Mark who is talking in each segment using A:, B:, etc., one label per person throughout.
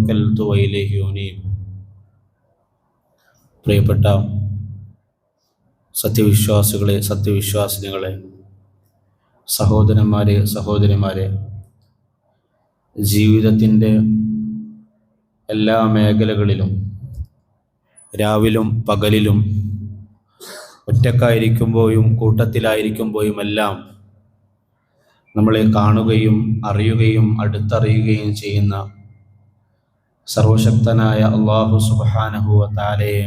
A: തവക്കൽതു വഇലൈഹി ഉനീബ്. പ്രിയപ്പെട്ട സത്യവിശ്വാസികളെ, സത്യവിശ്വാസിനികളെ, സഹോദരന്മാരെ, സഹോദരിമാരെ, ജീവിതത്തിൻ്റെ എല്ലാ മേഖലകളിലും രാവിലും പകലിലും ഒറ്റക്കായിരിക്കുമ്പോഴും കൂട്ടത്തിലായിരിക്കുമ്പോഴും എല്ലാം നമ്മളെ കാണുകയും അറിയുകയും അടുത്തറിയുകയും ചെയ്യുന്ന സർവശക്തനായ അല്ലാഹു സുബ്ഹാനഹു വ തആലയെ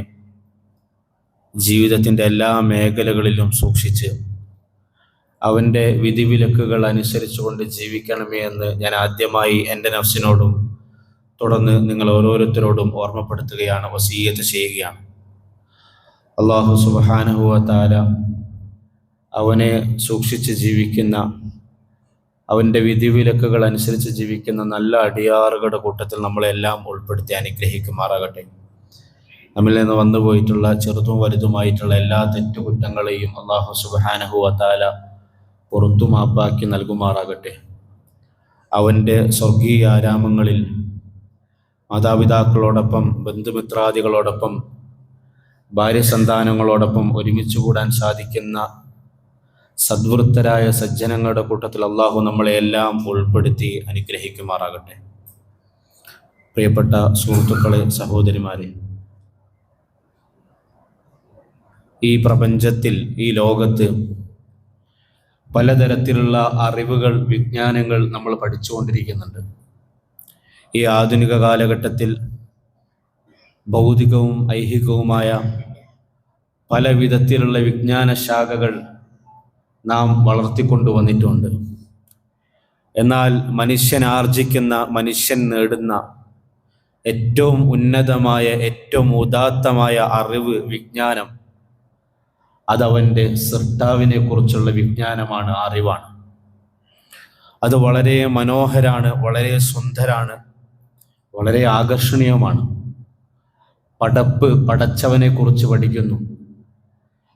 A: ജീവിതത്തിൻ്റെ എല്ലാ മേഖലകളിലും സൂക്ഷിച്ച് അവൻ്റെ വിധിവിലക്കുകൾ അനുസരിച്ചുകൊണ്ട് ജീവിക്കണമേ എന്ന് ഞാൻ ആദ്യമായി എൻ്റെ നഫ്സിനോടും തുടർന്ന് നിങ്ങൾ ഓരോരുത്തരോടും ഓർമ്മപ്പെടുത്തുകയാണ്, വസീയത്ത് ചെയ്യുകയാണ്. അല്ലാഹു സുബ്ഹാനഹു വ തആല അവനെ സൂക്ഷിച്ച് ജീവിക്കുന്ന, അവൻ്റെ വിധിവിലക്കുകൾ അനുസരിച്ച് ജീവിക്കുന്ന നല്ല അടിയാറുകളുടെ കൂട്ടത്തിൽ നമ്മളെല്ലാം ഉൾപ്പെടുത്തി അനുഗ്രഹിക്കുമാറാകട്ടെ. നമ്മിൽ നിന്ന് വന്നുപോയിട്ടുള്ള ചെറുതും വലുതുമായിട്ടുള്ള എല്ലാ തെറ്റുകുറ്റങ്ങളെയും അല്ലാഹു സുബ്ഹാനഹു വ തആല പുറത്തു മാപ്പാക്കി നൽകുമാറാകട്ടെ. അവൻ്റെ സ്വർഗീയ ആരാമങ്ങളിൽ മാതാപിതാക്കളോടൊപ്പം, ബന്ധുമിത്രാദികളോടൊപ്പം, ഭാര്യസന്താനങ്ങളോടൊപ്പം ഒരുമിച്ച് കൂടാൻ സാധിക്കുന്ന സദ്വൃത്തരായ സജ്ജനങ്ങളുടെ കൂട്ടത്തിൽ അള്ളാഹു നമ്മളെയെല്ലാം ഉൾപ്പെടുത്തി അനുഗ്രഹിക്കുമാറാകട്ടെ. പ്രിയപ്പെട്ട സുഹൃത്തുക്കളെ, സഹോദരിമാരെ, ഈ പ്രപഞ്ചത്തിൽ, ഈ ലോകത്ത് പലതരത്തിലുള്ള അറിവുകൾ, വിജ്ഞാനങ്ങൾ നമ്മൾ പഠിച്ചുകൊണ്ടിരിക്കുന്നുണ്ട്. ഈ ആധുനിക കാലഘട്ടത്തിൽ ഭൗതികവും ഐഹികവുമായ പല വിധത്തിലുള്ള വിജ്ഞാന ശാഖകൾ നാം വളർത്തിക്കൊണ്ടുവന്നിട്ടുണ്ട്. എന്നാൽ മനുഷ്യൻ ആർജിക്കുന്ന, മനുഷ്യൻ നേടുന്ന ഏറ്റവും ഉന്നതമായ, ഏറ്റവും ഉദാത്തമായ അറിവ്, വിജ്ഞാനം, അതവൻ്റെ സൃഷ്ടാവിനെ കുറിച്ചുള്ള വിജ്ഞാനമാണ്, അറിവാണ്. അത് വളരെ മനോഹരാണ്, വളരെ സുന്ദരാണ്, വളരെ ആകർഷണീയമാണ്. പടപ്പ്, പടച്ചവനെ കുറിച്ച് പഠിക്കുന്നു.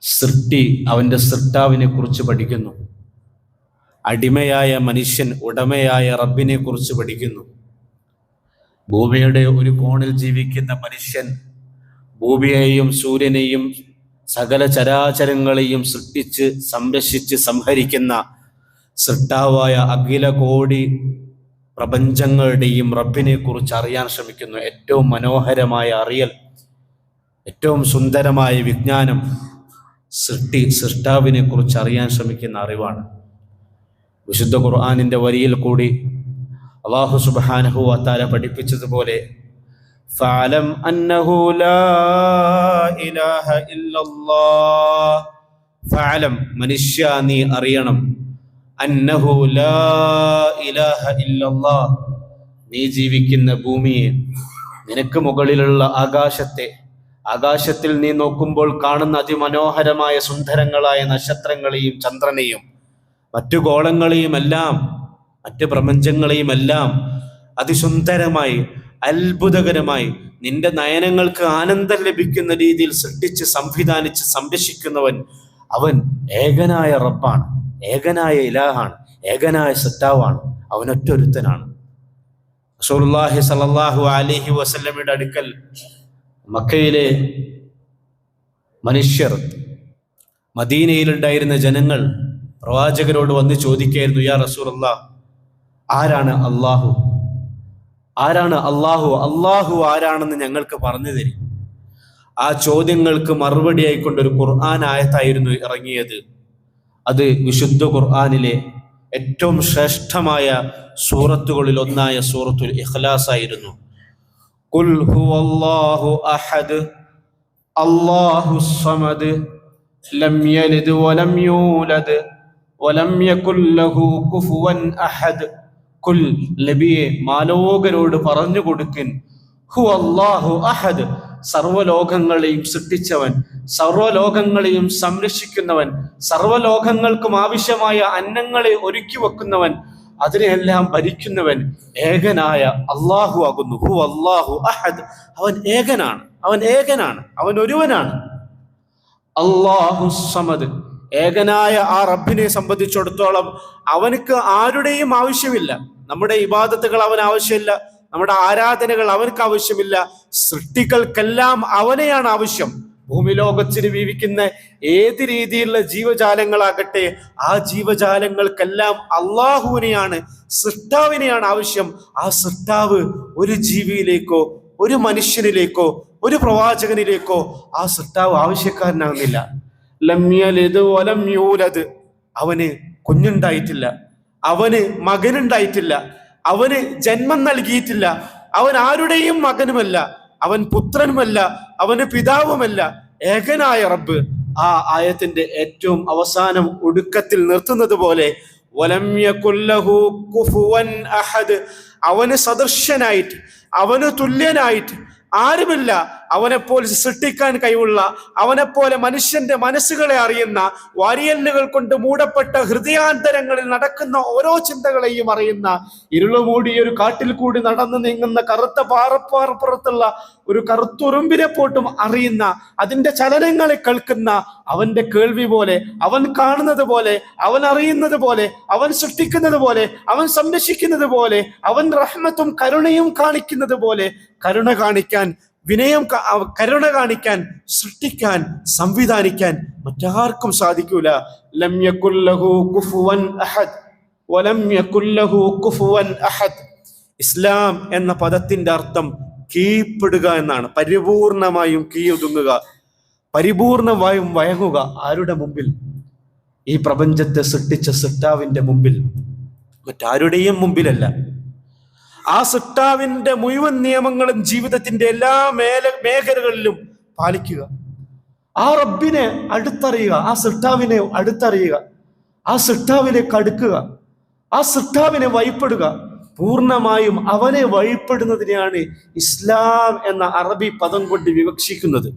A: സൃഷ്ടി, അവൻ്റെ സൃഷ്ടാവിനെ കുറിച്ച് പഠിക്കുന്നു. അടിമയായ മനുഷ്യൻ ഉടമയായ റബ്ബിനെ കുറിച്ച് പഠിക്കുന്നു. ഭൂമിയുടെ ഒരു കോണിൽ ജീവിക്കുന്ന മനുഷ്യൻ ഭൂമിയെയും സൂര്യനെയും സകല ചരാചരങ്ങളെയും സൃഷ്ടിച്ച് സംരക്ഷിച്ച് സംഹരിക്കുന്ന സൃഷ്ടാവായ അഖില കോടി പ്രപഞ്ചങ്ങളുടെയും റബ്ബിനെ കുറിച്ച് അറിയാൻ ശ്രമിക്കുന്നു. ഏറ്റവും മനോഹരമായ അറിയൽ, ഏറ്റവും സുന്ദരമായ വിജ്ഞാനം സൃഷ്ടാവിനെ കുറിച്ച് അറിയാൻ ശ്രമിക്കുന്ന അറിവാണ്. വിശുദ്ധ ഖുർആനിൻ്റെ വരിയിൽ കൂടി അല്ലാഹു സുബ്ഹാനഹു വ തആല പഠിപ്പിച്ചതുപോലെ ഫഅലം അന്നഹു ലാ ഇലാഹ ഇല്ലല്ലാഹ്, ഫഅലം, മനുഷ്യ നീ അറിയണം, അന്നഹു ലാ ഇലാഹ ഇല്ലല്ലാഹ്, നീ ജീവിക്കുന്ന ഭൂമിയെ, നിനക്ക് മുകളിലുള്ള ആകാശത്തെ, ആകാശത്തിൽ നീ നോക്കുമ്പോൾ കാണുന്ന അതിമനോഹരമായ സുന്ദരങ്ങളായ നക്ഷത്രങ്ങളെയും ചന്ദ്രനെയും മറ്റു ഗോളങ്ങളെയും എല്ലാം, മറ്റ് പ്രപഞ്ചങ്ങളെയും എല്ലാം അതിസുന്ദരമായി, അത്ഭുതകരമായി, നിന്റെ നയനങ്ങൾക്ക് ആനന്ദം ലഭിക്കുന്ന രീതിയിൽ സൃഷ്ടിച്ച് സംവിധാനിച്ച് സംരക്ഷിക്കുന്നവൻ അവൻ ഏകനായ റബ്ബാണ്, ഏകനായ ഇലാഹാണ്, ഏകനായ സൃഷ്ടാവാണ്, അവനൊറ്റൊരുത്തനാണ്. റസൂലുള്ളാഹി സ്വല്ലല്ലാഹു അലൈഹി വസല്ലമയുടെ അടുക്കൽ മക്കയിലെ മനുഷ്യർ, മദീനയിലുണ്ടായിരുന്ന ജനങ്ങൾ പ്രവാചകരോട് വന്ന് ചോദിക്കുകയായിരുന്നു, യാ റസൂലല്ലാഹ്, ആരാണ് അള്ളാഹു? ആരാണ് അള്ളാഹു? അള്ളാഹു ആരാണെന്ന് ഞങ്ങൾക്ക് പറഞ്ഞു തരും. ആ ചോദ്യങ്ങൾക്ക് മറുപടി ആയിക്കൊണ്ടൊരു ഖുർആൻ ആയത്തായിരുന്നു ഇറങ്ങിയത്. അത് വിശുദ്ധ ഖുർആനിലെ ഏറ്റവും ശ്രേഷ്ഠമായ സൂറത്തുകളിൽ ഒന്നായ സൂറത്തുൽ ഇഖ്ലാസ് ആയിരുന്നു. ഖുൽ ഹുവല്ലാഹു അഹദ് അല്ലാഹുസ് സമദ് ലം യലിദ് വലം യൂലദ് വലം യകുൽ ലഹു കുഫുവൻ അഹദ്. ഖുൽ, നബിയെ, മാലോകരോട് പറഞ്ഞു കൊടുക്കിൻ, ഹുവല്ലാഹു അഹദ്, സർവ്വലോകങ്ങളെയും സൃഷ്ടിച്ചവൻ, സർവ്വലോകങ്ങളെയും സംരക്ഷിക്കുന്നവൻ, സർവ്വലോകങ്ങൾക്കും ആവശ്യമായ അന്നങ്ങളെ ഒരുക്കി വെക്കുന്നവൻ, അതിനെല്ലാം ഭരിക്കുന്നവൻ ഏകനായ അള്ളാഹു ആകുന്നു. ഹുവല്ലാഹു അഹദ്, അവൻ ഏകനാണ്, അവൻ ഏകനാണ്, അവൻ ഒരുവനാണ്. അല്ലാഹു സമദ്, ഏകനായ ആ റബ്ബിനെ സംബന്ധിച്ചിടത്തോളം അവനക്ക് ആരുടെയും ആവശ്യമില്ല. നമ്മുടെ ഇബാദത്തുകൾ അവൻ ആവശ്യമില്ല, നമ്മുടെ ആരാധനകൾ അവനക്ക് ആവശ്യമില്ല. സൃഷ്ടികൾക്കെല്ലാം അവനെയാണ് ആവശ്യം. ഭൂമി ലോകത്തിന് ജീവിക്കുന്ന ഏത് രീതിയിലുള്ള ജീവജാലങ്ങളാകട്ടെ, ആ ജീവജാലങ്ങൾക്കെല്ലാം അള്ളാഹുവിനെയാണ്, സൃഷ്ടാവിനെയാണ് ആവശ്യം. ആ സൃഷ്ടാവ് ഒരു ജീവിയിലേക്കോ ഒരു മനുഷ്യനിലേക്കോ ഒരു പ്രവാചകനിലേക്കോ ആ സൃഷ്ടാവ് ആവശ്യക്കാരനാകുന്നില്ല. ലം യലിദ് വലം യൂലദ്, അവന് കുഞ്ഞുണ്ടായിട്ടില്ല, അവന് മകനുണ്ടായിട്ടില്ല, അവന് ജന്മം നൽകിയിട്ടില്ല, അവൻ ആരുടെയും മകനുമല്ല, അവൻ പുത്രനുമല്ല, അവന് പിതാവുമല്ല, ഏകനായ റബ്ബ്. ആ ആയത്തിന്റെ ഏറ്റവും അവസാനം ഒടുക്കത്തിൽ നിർത്തുന്നത് പോലെ വലം യകുൽ ലഹു കുഫുവൻ അഹദ്, അവന് സദൃശനായിട്ട് അവന് തുല്യനായിട്ട് ആരുമില്ല. അവനെപ്പോലെ സൃഷ്ടിക്കാൻ കഴിവുള്ള, അവനെപ്പോലെ മനുഷ്യന്റെ മനസ്സുകളെ അറിയുന്ന, വാരിയല്ലുകൾ കൊണ്ട് മൂടപ്പെട്ട ഹൃദയാന്തരങ്ങളിൽ നടക്കുന്ന ഓരോ ചിന്തകളെയും അറിയുന്ന, ഇരുളുമൂടിയ ഒരു കാട്ടിൽ കൂടി നടന്നു നീങ്ങുന്ന കറുത്ത പാറപ്പുറത്തുള്ള ഒരു കറുത്തുറുമ്പിനെ പോട്ടും അറിയുന്ന, അതിന്റെ ചലനങ്ങളെ കേൾക്കുന്ന, അവന്റെ കേൾവി പോലെ, അവൻ കാണുന്നത് പോലെ, അവൻ അറിയുന്നത് പോലെ, അവൻ സൃഷ്ടിക്കുന്നത് പോലെ, അവൻ സംരക്ഷിക്കുന്നത് പോലെ, അവൻ റഹ്മത്തും കരുണയും കാണിക്കുന്നത് പോലെ കരുണ കാണിക്കാൻ, കരുണ കാണിക്കാൻ, സൃഷ്ടിക്കാൻ, സംവിധാനിക്കാൻ മറ്റാർക്കും സാധിക്കൂല. ലം യകുൽ ലഹു കുഫുവൻ അഹദ് വലം യകുൽ ലഹു കുഫുവൻ അഹദ്. ഇസ്ലാം എന്ന പദത്തിന്റെ അർത്ഥം കീഴ്പ്പെടുക എന്നാണ്. പരിപൂർണമായും കീഴൊതുങ്ങുക, പരിപൂർണമായും വഴങ്ങുക. ആരുടെ മുമ്പിൽ? ഈ പ്രപഞ്ചത്തെ സൃഷ്ടിച്ച സൃഷ്ടാവിന്റെ മുമ്പിൽ, മറ്റാരുടെയും മുമ്പിലല്ല. ആ സൃഷ്ടാവിന്റെ മുഴുവൻ നിയമങ്ങളും ജീവിതത്തിന്റെ എല്ലാ മേഖലകളിലും പാലിക്കുക. ആ റബ്ബിനെ അടുത്തറിയുക, ആ സൃഷ്ടാവിനെ അടുത്തറിയുക, ആ സൃഷ്ടാവിലേക്ക് അടുക്കുക, ആ സൃഷ്ടാവിനെ വഴിപ്പെടുക. പൂർണ്ണമായും അവനെ വഴിപ്പെടുന്നതിനെയാണ് ഇസ്ലാം എന്ന അറബി പദം കൊണ്ട് വിവക്ഷിക്കുന്നത്.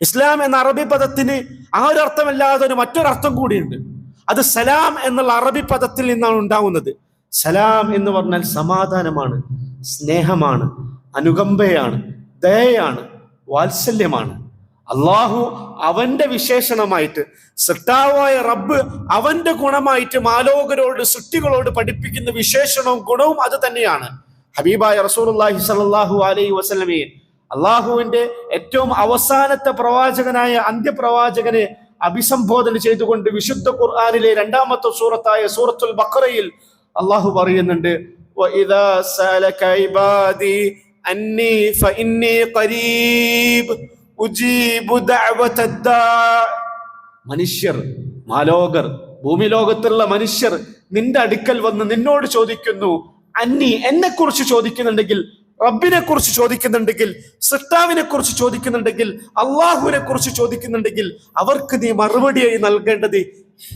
A: ഇസ്ലാം എന്ന അറബി പദത്തിന് ആ ഒരു അർത്ഥമല്ലാതെ ഒരു മറ്റൊരർത്ഥം കൂടിയുണ്ട്. അത് സലാം എന്നുള്ള അറബി പദത്തിൽ നിന്നാണ് ഉണ്ടാവുന്നത്. സലാം എന്ന് പറഞ്ഞാൽ സമാധാനമാണ്, സ്നേഹമാണ്, അനുകമ്പയാണ്, ദയയാണ്, വാത്സല്യമാണ്. അള്ളാഹു അവന്റെ വിശേഷണമായിട്ട്, സൃഷ്ടാവായ റബ്ബ് അവന്റെ ഗുണമായിട്ട് മാലോകരോട്, സൃഷ്ടികളോട് പഠിപ്പിക്കുന്ന വിശേഷണവും ഗുണവും അത് തന്നെയാണ്. ഹബീബായ റസൂലുള്ളാഹി സ്വല്ലല്ലാഹു അലൈഹി വസല്ലമയെ, അള്ളാഹുവിന്റെ ഏറ്റവും അവസാനത്തെ പ്രവാചകനായ അന്ത്യപ്രവാചകനെ അഭിസംബോധന ചെയ്തുകൊണ്ട് വിശുദ്ധ ഖുർആനിലെ 2-ാമത്തെ സൂറത്തായ സൂറത്തുൽ ബഖറയിൽ അള്ളാഹു പറയുന്നുണ്ട്, വഇദാ സഅലക ഇബാദി അന്നി ഫഇന്നി ഖരീബ് ഉജീബു ദഅവതദ്ദാ. മനുഷ്യർ, മാലോകർ, ഭൂമി ലോകത്തുള്ള മനുഷ്യർ നിന്റെ അടുക്കൽ വന്ന് നിന്നോട് ചോദിക്കുന്നു, അന്നി, എന്നെ കുറിച്ച് ചോദിക്കുന്നുണ്ടെങ്കിൽ, റബ്ബിനെ കുറിച്ച് ചോദിക്കുന്നുണ്ടെങ്കിൽ, സൃഷ്ടാവിനെ കുറിച്ച് ചോദിക്കുന്നുണ്ടെങ്കിൽ, അള്ളാഹുവിനെ കുറിച്ച് ചോദിക്കുന്നുണ്ടെങ്കിൽ അവർക്ക് നീ മറുപടിയായി നൽകേണ്ടത്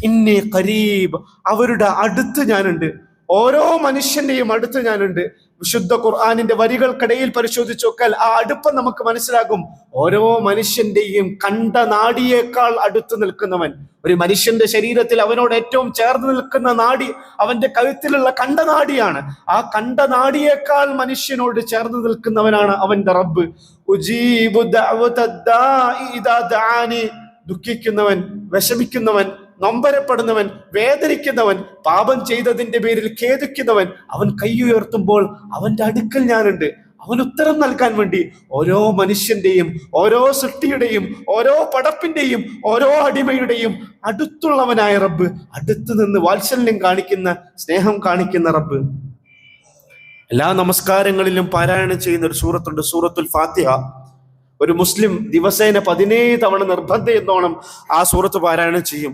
A: ഇന്നി ഖരീബ്, അവരുടെ അടുത്ത് ഞാനുണ്ട്. ഓരോ മനുഷ്യന്റെയും അടുത്ത് ഞാനുണ്ട്. വിശുദ്ധ ഖുർആനിന്റെ വരികൾക്കിടയിൽ പരിശോധിച്ചു നോക്കാൻ ആ അടുപ്പം നമുക്ക് മനസ്സിലാകും. ഓരോ മനുഷ്യന്റെയും കണ്ട നാഡിയേക്കാൾ അടുത്ത് നിൽക്കുന്നവൻ, ഒരു മനുഷ്യന്റെ ശരീരത്തിൽ അവനോട് ഏറ്റവും ചേർന്ന് നിൽക്കുന്ന നാഡി അവന്റെ കഴുത്തിലുള്ള കണ്ടനാഡിയാണ്. ആ കണ്ടനാഡിയേക്കാൾ മനുഷ്യനോട് ചേർന്ന് നിൽക്കുന്നവനാണ് അവന്റെ റബ്ബ്. ഉജീബു ദഅവതദ്ദാഇ ഇദാ ദഅാനി. ദുഃഖിക്കുന്നവൻ, വിഷമിക്കുന്നവൻ, നൊമ്പരപ്പെടുന്നവൻ, വേദനിക്കുന്നവൻ, പാപം ചെയ്തതിന്റെ പേരിൽ ഖേദിക്കുന്നവൻ, അവൻ കൈ ഉയർത്തുമ്പോൾ അവന്റെ അടുക്കൽ ഞാനുണ്ട്. അവൻ ഉത്തരം നൽകാൻ വേണ്ടി ഓരോ മനുഷ്യന്റെയും, ഓരോ സൃഷ്ടിയുടെയും, ഓരോ പടപ്പിന്റെയും, ഓരോ അടിമയുടെയും അടുത്തുള്ളവനായ റബ്ബ്, അടുത്തു നിന്ന് വാത്സല്യം കാണിക്കുന്ന, സ്നേഹം കാണിക്കുന്ന റബ്ബ്. എല്ലാ നമസ്കാരങ്ങളിലും പാരായണം ചെയ്യുന്ന ഒരു സൂറത്തുണ്ട്, സൂറത്തുൽ ഫാത്തിഹ. ഒരു മുസ്ലിം ദിവസേന 17 തവണ നിർബന്ധം എന്നോണം ആ സൂറത്ത് പാരായണം ചെയ്യും.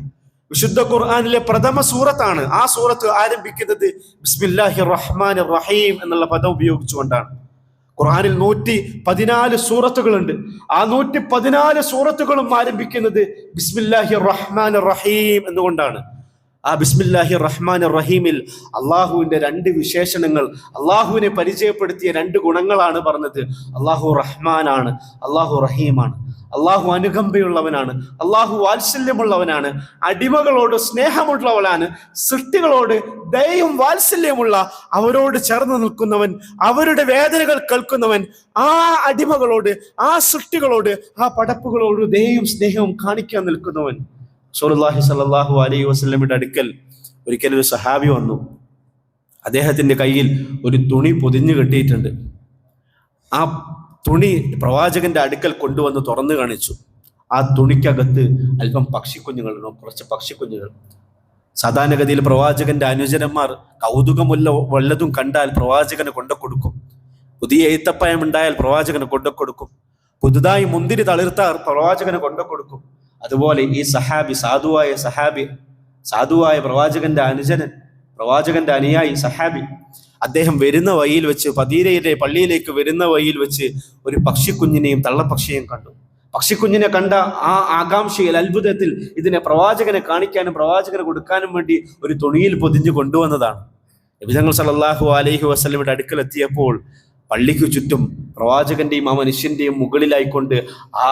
A: വിശുദ്ധ ഖുർആനിലെ പ്രഥമ സൂറത്താണ്. ആ സൂറത്ത് ആരംഭിക്കുന്നത് ബിസ്മില്ലാഹിർ റഹ്മാനിർ റഹീം എന്നുള്ള പദം ഉപയോഗിച്ചുകൊണ്ടാണ്. ഖുർആനിൽ 114 സൂറത്തുകളുണ്ട്. ആ 114 സൂറത്തുകളും ആരംഭിക്കുന്നത് ബിസ്മില്ലാഹിർ റഹ്മാനിർ റഹീം എന്നുകൊണ്ടാണ്. ആ ബിസ്മില്ലാഹിർ റഹ്മാനിർ റഹീമിൽ അള്ളാഹുവിന്റെ 2 വിശേഷണങ്ങൾ, അള്ളാഹുവിനെ പരിചയപ്പെടുത്തിയ 2 ഗുണങ്ങളാണ് പറഞ്ഞത്. അള്ളാഹു റഹ്മാനാണ്, അള്ളാഹു റഹീമാണ്. അള്ളാഹു അനുകമ്പയുള്ളവനാണ്, അള്ളാഹു വാത്സല്യമുള്ളവനാണ്, അടിമകളോട് സ്നേഹമുള്ളവനാണ്, സൃഷ്ടികളോട് ദയയും വാത്സല്യമുള്ള, അവരോട് ചേർന്ന് നിൽക്കുന്നവൻ, അവരുടെ വേദനകൾ കേൾക്കുന്നവൻ, ആ അടിമകളോട്, ആ സൃഷ്ടികളോട്, ആ പടപ്പുകളോട് ദയയും സ്നേഹവും കാണിക്കാൻ നിൽക്കുന്നവൻ. റസൂലുള്ളാഹി സ്വല്ലല്ലാഹു അലൈഹി വസല്ലമയുടെ അടുക്കൽ ഒരിക്കൽ ഒരു സഹാബി വന്നു. അദ്ദേഹത്തിന്റെ കയ്യിൽ ഒരു തുണി പൊതിഞ്ഞു കെട്ടിയിട്ടുണ്ട്. ആ തുണി പ്രവാചകന്റെ അടുക്കൽ കൊണ്ടുവന്ന് തുറന്നു കാണിച്ചു. ആ തുണിക്കകത്ത് അല്പം പക്ഷിക്കുഞ്ഞുങ്ങളുണ്ടോ, കുറച്ച് പക്ഷിക്കുഞ്ഞുങ്ങൾ. സാധാരണഗതിയിൽ പ്രവാചകന്റെ അനുചരന്മാർ കൗതുകമുള്ള വല്ലതും കണ്ടാൽ പ്രവാചകന് കൊണ്ടുകൊടുക്കും. പുതിയ ഏത്തപ്പഴം ഉണ്ടായാൽ പ്രവാചകന് കൊണ്ടുകൊടുക്കും. പുതുതായി മുന്തിരി തളിർത്താർ പ്രവാചകന് കൊണ്ടുകൊടുക്കും. അതുപോലെ ഈ സഹാബി, സാധുവായ പ്രവാചകന്റെ അനുജനൻ, പ്രവാചകന്റെ അനുയായി സഹാബി, അദ്ദേഹം വരുന്ന വഴിയിൽ വെച്ച്, മദീനയിലെ പള്ളിയിലേക്ക് വരുന്ന വഴിയിൽ വെച്ച് ഒരു പക്ഷിക്കുഞ്ഞിനെയും തള്ളപ്പക്ഷിയെയും കണ്ടു. പക്ഷിക്കുഞ്ഞിനെ കണ്ട ആ ആകാംക്ഷയിൽ, അത്ഭുതത്തിൽ ഇതിനെ പ്രവാചകനെ കാണിക്കാനും പ്രവാചകന് കൊടുക്കാനും വേണ്ടി ഒരു തുണിയിൽ പൊതിഞ്ഞു കൊണ്ടുവന്നതാണ്. നബി തങ്ങൾ സല്ലല്ലാഹു അലൈഹി വസല്ലമയുടെ അടുക്കലെത്തിയപ്പോൾ പള്ളിക്ക് ചുറ്റും പ്രവാചകന്റെയും ആ മനുഷ്യന്റെയും മുകളിലായിക്കൊണ്ട് ആ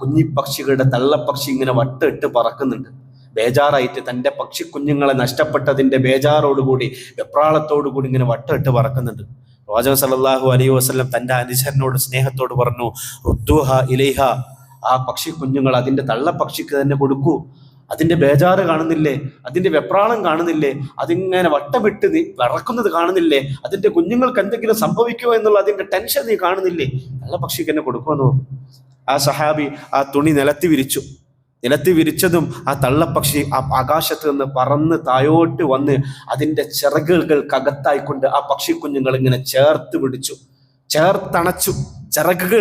A: കുഞ്ഞിപ്പക്ഷികളുടെ തള്ളപ്പക്ഷി ഇങ്ങനെ വട്ടിട്ട് പറക്കുന്നുണ്ട്. ബേജാറായിട്ട് തൻ്റെ പക്ഷിക്കുഞ്ഞുങ്ങളെ നഷ്ടപ്പെട്ടതിന്റെ ബേജാറോടുകൂടി, വെപ്രാളത്തോടുകൂടി ഇങ്ങനെ വട്ടിട്ട് പറക്കുന്നുണ്ട്. പ്രവാചകൻ സല്ലല്ലാഹു അലൈഹി വസല്ലം തൻ്റെ അനുചരനോട് സ്നേഹത്തോട് പറഞ്ഞു, റുദ്ദൂഹ ഇലൈഹ, ആ പക്ഷിക്കുഞ്ഞുങ്ങൾ അതിന്റെ തള്ളപ്പക്ഷിക്ക് തന്നെ കൊടുക്കൂ. അതിന്റെ ബേജാറ് കാണുന്നില്ലേ, അതിന്റെ വെപ്രാളം കാണുന്നില്ലേ, അതിങ്ങനെ വട്ടമിട്ട് നീ വിറക്കുന്നത് കാണുന്നില്ലേ, അതിന്റെ കുഞ്ഞുങ്ങൾക്ക് എന്തെങ്കിലും സംഭവിക്കുമോ എന്നുള്ള അതിന്റെ ടെൻഷൻ നീ കാണുന്നില്ലേ, തള്ളപ്പക്ഷിക്ക് തന്നെ കൊടുക്കുമെന്ന് പറഞ്ഞു. ആ സഹാബി ആ തുണി നിലത്തി വിരിച്ചതും ആ തള്ളപ്പക്ഷി ആ ആകാശത്ത് നിന്ന് പറന്ന് തായോട്ട് വന്ന് അതിന്റെ ചിറകുകൾക്കകത്തായിക്കൊണ്ട് ആ പക്ഷിക്കുഞ്ഞുങ്ങൾ ഇങ്ങനെ ചേർത്തണച്ചു. ചിറകുകൾ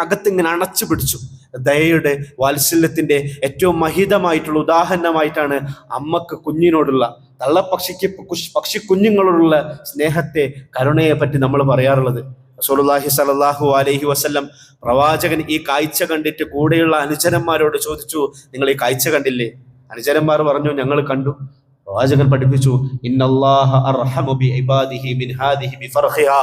A: അകത്ത് ഇങ്ങനെ അണച്ചു പിടിച്ചു. ദയയുടെ, വാത്സല്യത്തിന്റെ ഏറ്റവും മഹിതമായിട്ടുള്ള ഉദാഹരണമായിട്ടാണ് അമ്മക്ക് കുഞ്ഞിനോടുള്ള, പക്ഷിക്കുഞ്ഞുങ്ങളോടുള്ള സ്നേഹത്തെ, കരുണയെ പറ്റി നമ്മൾ പറയാറുള്ളത്. റസൂലുള്ളാഹി സ്വല്ലല്ലാഹു അലൈഹി വസല്ലം പ്രവാചകൻ ഈ കാഴ്ച കണ്ടിട്ട് കൂടെയുള്ള അനുചരന്മാരോട് ചോദിച്ചു, നിങ്ങൾ ഈ കാഴ്ച കണ്ടില്ലേ? അനുചരന്മാർ പറഞ്ഞു, ഞങ്ങൾ കണ്ടു. പ്രവാചകൻ പഠിപ്പിച്ചു, ഇന്നല്ലാഹ അർഹമു ബി ഇബാദിഹി മിൻ ഹാദിഹി ബിഫർഹിഹാ.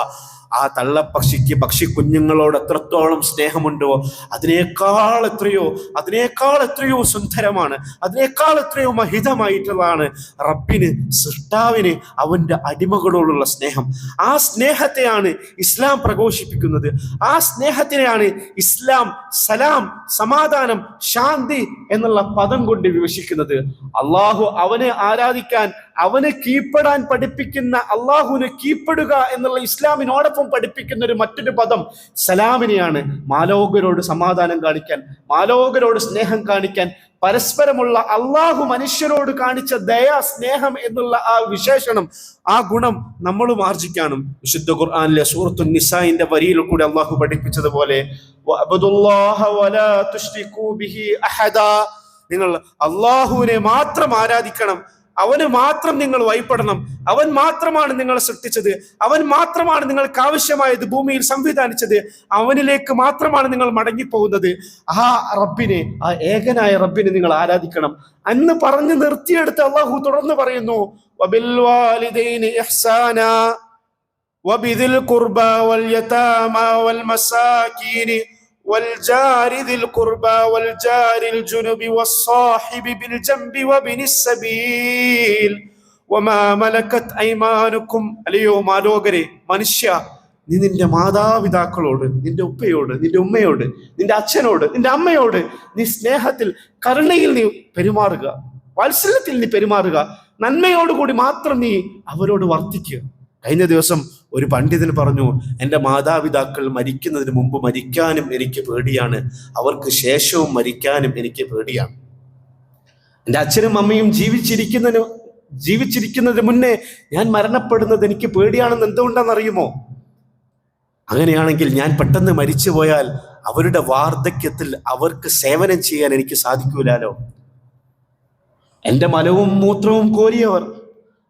A: ആ തള്ളപ്പക്ഷിക്ക് പക്ഷിക്കുഞ്ഞുങ്ങളോട് എത്രത്തോളം സ്നേഹമുണ്ടോ അതിനേക്കാൾ എത്രയോ സുന്ദരമാണ്, അതിനേക്കാൾ എത്രയോ മഹിതമായിട്ടുള്ളതാണ് റബ്ബിന്, സൃഷ്ടാവിന് അവന്റെ അടിമകളോടുള്ള സ്നേഹം. ആ സ്നേഹത്തെയാണ് ഇസ്ലാം പ്രഘോഷിപ്പിക്കുന്നത്. ആ സ്നേഹത്തിനെയാണ് ഇസ്ലാം സലാം, സമാധാനം, ശാന്തി എന്നുള്ള പദം കൊണ്ട് വിവക്ഷിക്കുന്നത്. അള്ളാഹു അവനെ ആരാധിക്കാൻ, അവനെ കീഴ്പ്പെടാൻ പഠിപ്പിക്കുന്ന, അള്ളാഹുവിനെ കീഴ്പ്പെടുക എന്നുള്ള ഇസ്ലാമിനോടൊപ്പം പഠിപ്പിക്കുന്ന മറ്റൊരു പദം സലാമിനെയാണ്. മാലോകരോട് സമാധാനം കാണിക്കാൻ, മാലോകരോട് സ്നേഹം കാണിക്കാൻ, പരസ്പരമുള്ള അള്ളാഹു മനുഷ്യരോട് കാണിച്ച ദയ, സ്നേഹം എന്നുള്ള ആ വിശേഷണം, ആ ഗുണം നമ്മളും ആർജിക്കാനും വിശുദ്ധ ഖുർആനിലെ സൂറത്തുൻ നിസാഇന്റെ വരിയിൽ കൂടി അള്ളാഹു പഠിപ്പിച്ചതുപോലെ, നിങ്ങൾ അള്ളാഹുവിനെ മാത്രം ആരാധിക്കണം, അവന് മാത്രം നിങ്ങൾ വഴിപ്പെടണം. അവൻ മാത്രമാണ് നിങ്ങളെ സൃഷ്ടിച്ചത്, അവൻ മാത്രമാണ് നിങ്ങൾക്ക് ആവശ്യമായത് ഭൂമിയിൽ സംവിധാനിച്ചത്, അവനിലേക്ക് മാത്രമാണ് നിങ്ങൾ മടങ്ങിപ്പോകുന്നത്. ആ റബ്ബിനെ, ആ ഏകനായ റബ്ബിനെ നിങ്ങൾ ആരാധിക്കണം എന്ന് പറഞ്ഞ് നിർത്തിയെടുത്ത് അള്ളാഹു തുടർന്ന് പറയുന്നു, വബിൽ വാലിദൈനി ഇഹ്സാനാ വബിദിൽ ഖുർബാ വൽ യതാമാ വൽ മസാകീനി والجار ذي القربى والجار الجنب والصاحب بالجنب وابن السبيل وما ملكت أيمانكم. അല്ലയോ മാലോകരെ, മനുഷ്യ, നീ നിന്റെ മാതാപിതാക്കളോട്, നിന്റെ ഉപ്പയോട്, നിന്റെ ഉമ്മയോട്, നിന്റെ അച്ഛനോട്, നിന്റെ അമ്മയോട് നീ സ്നേഹത്തിൽ, കരുണയിൽ നീ പെരുമാറുക, വാത്സല്യത്തിൽ നീ പെരുമാറുക, നന്മയോടുകൂടി മാത്രം നീ അവരോട് വർത്തിക്കുക. കഴിഞ്ഞ ദിവസം ഒരു പണ്ഡിതൻ പറഞ്ഞു, എൻ്റെ മാതാപിതാക്കൾ മരിക്കുന്നതിന് മുമ്പ് മരിക്കാനും എനിക്ക് പേടിയാണ്, അവർക്ക് ശേഷവും മരിക്കാനും എനിക്ക് പേടിയാണ്. എൻ്റെ അച്ഛനും അമ്മയും ജീവിച്ചിരിക്കുന്നതിന് മുന്നേ ഞാൻ മരണപ്പെടുന്നത് എനിക്ക് പേടിയാണെന്ന് എന്തുകൊണ്ടാണെന്നറിയുമോ? അങ്ങനെയാണെങ്കിൽ ഞാൻ പെട്ടെന്ന് മരിച്ചു പോയാൽ അവരുടെ വാർദ്ധക്യത്തിൽ അവർക്ക് സേവനം ചെയ്യാൻ എനിക്ക് സാധിക്കൂലാലോ. എൻ്റെ മലവും മൂത്രവും കോരിയവർ,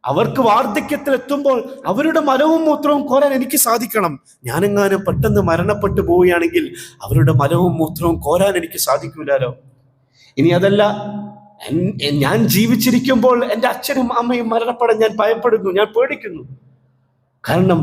A: അവർക്ക് വാർദ്ധക്യത്തിൽ എത്തുമ്പോൾ അവരുടെ മലവും മൂത്രവും കോരാൻ എനിക്ക് സാധിക്കണം. ഞാനെങ്ങാനും പെട്ടെന്ന് മരണപ്പെട്ടു പോവുകയാണെങ്കിൽ അവരുടെ മലവും മൂത്രവും കോരാൻ എനിക്ക് സാധിക്കൂലാലോ. ഇനി അതല്ല, ഞാൻ ജീവിച്ചിരിക്കുമ്പോൾ എൻ്റെ അച്ഛനും അമ്മയും മരണപ്പെടാൻ ഞാൻ ഭയപ്പെടുന്നു, ഞാൻ പേടിക്കുന്നു. കാരണം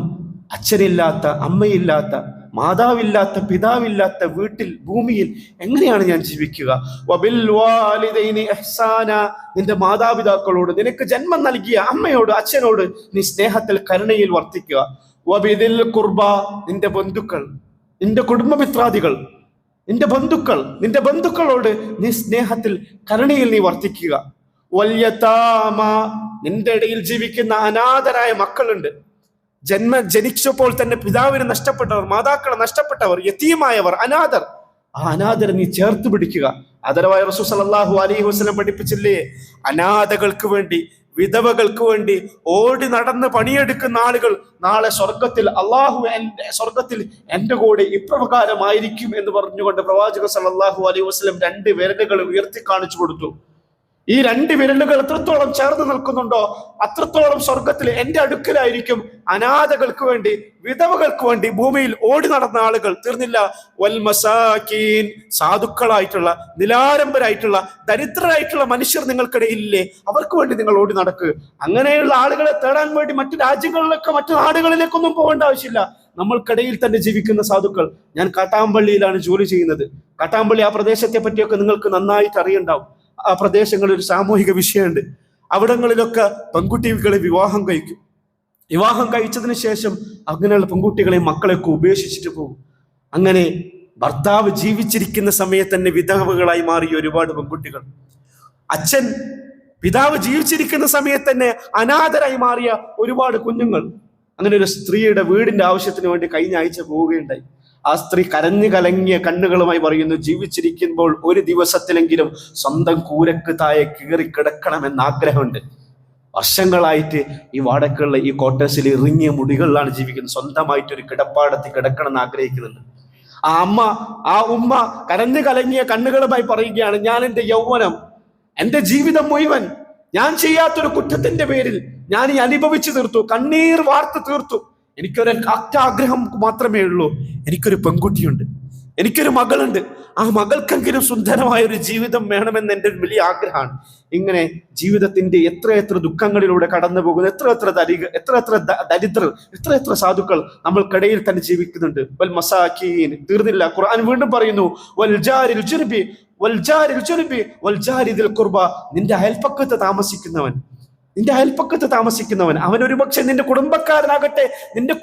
A: അച്ഛനില്ലാത്ത, അമ്മയില്ലാത്ത, മാതാവില്ലാത്ത, പിതാവില്ലാത്ത വീട്ടിൽ, ഭൂമിയിൽ എങ്ങനെയാണ് ഞാൻ ജീവിക്കുക? വബിൽ വാലിദൈനി ഇഹ്സാന, നിന്റെ മാതാപിതാക്കളോട്, നിനക്ക് ജന്മം നൽകിയ അമ്മയോട്, അച്ഛനോട് നീ സ്നേഹത്തിൽ, കരുണയിൽ വർത്തിക്കുക. വബിദിൽ ഖുർബ, നിന്റെ ബന്ധുക്കൾ, നിന്റെ കുടുംബമിത്രാദികൾ, നിന്റെ ബന്ധുക്കളോട് നീ സ്നേഹത്തിൽ, കരുണയിൽ നീ വർത്തിക്കുക. വൽ യതാമ, നിന്റെ ഇടയിൽ ജീവിക്കുന്ന അനാഥരായ മക്കളുണ്ട്, ജനിച്ചപ്പോൾ തന്നെ പിതാവിനെ നഷ്ടപ്പെട്ടവർ, മാതാക്കളെ നഷ്ടപ്പെട്ടവർ, യതീമായവർ, അനാഥർ, ആ അനാഥരെ നീ ചേർത്ത് പിടിക്കുക. ആദരവായ റസൂൽ സ്വല്ലല്ലാഹു അലൈഹി വസല്ലം പഠിപ്പിച്ചില്ലേ, അനാഥകൾക്ക് വേണ്ടി, വിധവകൾക്ക് വേണ്ടി ഓടി നടന്ന് പണിയെടുക്കുന്ന ആളുകൾ നാളെ സ്വർഗത്തിൽ എന്റെ കൂടെ ഇപ്രകാരമായിരിക്കും എന്ന് പറഞ്ഞുകൊണ്ട് പ്രവാചകൻ സല്ലല്ലാഹു അലൈഹി വസല്ലം 2 വിരലുകൾ ഉയർത്തി കാണിച്ചു കൊടുത്തു. ഈ 2 വിരലുകൾ എത്രത്തോളം ചേർന്ന് നിൽക്കുന്നുണ്ടോ അത്രത്തോളം സ്വർഗത്തിൽ എന്റെ അടുക്കലായിരിക്കും അനാഥകൾക്ക് വേണ്ടി, വിധവകൾക്ക് വേണ്ടി ഭൂമിയിൽ ഓടി നടന്ന ആളുകൾ. തീർന്നില്ല, വൽ മസാകീൻ, സാധുക്കളായിട്ടുള്ള, നിലാരംബരായിട്ടുള്ള, ദരിദ്രരായിട്ടുള്ള മനുഷ്യർ നിങ്ങൾക്കിടയില്ലേ, അവർക്ക് വേണ്ടി നിങ്ങൾ ഓടി നടക്കുക. അങ്ങനെയുള്ള ആളുകളെ തേടാൻ വേണ്ടി മറ്റു രാജ്യങ്ങളിലൊക്കെ, മറ്റു നാടുകളിലേക്കൊന്നും പോകേണ്ട ആവശ്യമില്ല. നമ്മൾക്കിടയിൽ തന്നെ ജീവിക്കുന്ന സാധുക്കൾ. ഞാൻ കാട്ടാമ്പള്ളിയിലാണ് ജോലി ചെയ്യുന്നത്. കാട്ടാമ്പള്ളി, ആ പ്രദേശത്തെ പറ്റിയൊക്കെ നിങ്ങൾക്ക് നന്നായിട്ട് അറിയുണ്ടാവും. ആ പ്രദേശങ്ങളിൽ ഒരു സാമൂഹിക വിഷയമുണ്ട്. അവിടങ്ങളിലൊക്കെ പെൺകുട്ടികളെ വിവാഹം കഴിക്കും. വിവാഹം കഴിച്ചതിന് ശേഷം അങ്ങനെയുള്ള പെൺകുട്ടികളെയും മക്കളെയൊക്കെ ഉപേക്ഷിച്ചിട്ട് പോകും. അങ്ങനെ ഭർത്താവ് ജീവിച്ചിരിക്കുന്ന സമയത്ത് തന്നെ വിധവകളായി മാറിയ ഒരുപാട് പെൺകുട്ടികൾ, പിതാവ് ജീവിച്ചിരിക്കുന്ന സമയത്ത് തന്നെ അനാഥരായി മാറിയ ഒരുപാട് കുഞ്ഞുങ്ങൾ. അങ്ങനെ ഒരു സ്ത്രീയുടെ വീടിന്റെ ആവശ്യത്തിന് വേണ്ടി കഴിഞ്ഞ ആഴ്ച പോവുകയുണ്ടായി. ആ സ്ത്രീ കരഞ്ഞു കലങ്ങിയ കണ്ണുകളുമായി പറയുന്നു, ജീവിച്ചിരിക്കുമ്പോൾ ഒരു ദിവസത്തിലെങ്കിലും സ്വന്തം കൂരക്ക് താഴെ കീറി കിടക്കണമെന്ന് ആഗ്രഹമുണ്ട്. വർഷങ്ങളായിട്ട് ഈ വാടകയുള്ള ഈ ക്വാർട്ടേഴ്സിൽ ഇറങ്ങിയ മുടികളിലാണ് ജീവിക്കുന്നത്. സ്വന്തമായിട്ടൊരു കിടപ്പാടത്തിൽ കിടക്കണം എന്ന് ആഗ്രഹിക്കുന്നുണ്ട്. ആ ഉമ്മ കരഞ്ഞു കലങ്ങിയ കണ്ണുകളുമായി പറയുകയാണ്, ഞാൻ എൻ്റെ യൗവനം, എൻ്റെ ജീവിതം മുഴുവൻ ഞാൻ ചെയ്യാത്തൊരു കുറ്റത്തിന്റെ പേരിൽ ഞാൻ ഈ അനുഭവിച്ചു തീർത്തു, കണ്ണീർ വാർത്ത് തീർത്തു. എനിക്കൊരു ആഗ്രഹം മാത്രമേ ഉള്ളൂ. എനിക്കൊരു പെൺകുട്ടിയുണ്ട്, എനിക്കൊരു മകളുണ്ട്. ആ മകൾക്കെങ്കിലും സുന്ദരമായ ഒരു ജീവിതം വേണമെന്ന് എൻ്റെ ഒരു വലിയ ആഗ്രഹമാണ്. ഇങ്ങനെ ജീവിതത്തിന്റെ എത്ര ദുഃഖങ്ങളിലൂടെ കടന്നു പോകുന്നു, എത്ര ദരിദ്രർ, എത്ര സാധുക്കൾ നമ്മൾക്കിടയിൽ തന്നെ ജീവിക്കുന്നുണ്ട്. വൽ മസാകീൻ, തീർന്നില്ല. ഖുർആൻ വീണ്ടും പറയുന്നു, വൽ ജാരിൽ ജുനുബി വൽ ജാരി ദിൽ ഖുർബ, നിന്റെ അയൽപക്കത്ത് താമസിക്കുന്നവൻ, അവൻ ഒരു പക്ഷെ നിന്റെ കുടുംബക്കാരനാകട്ടെ, നിന്റെ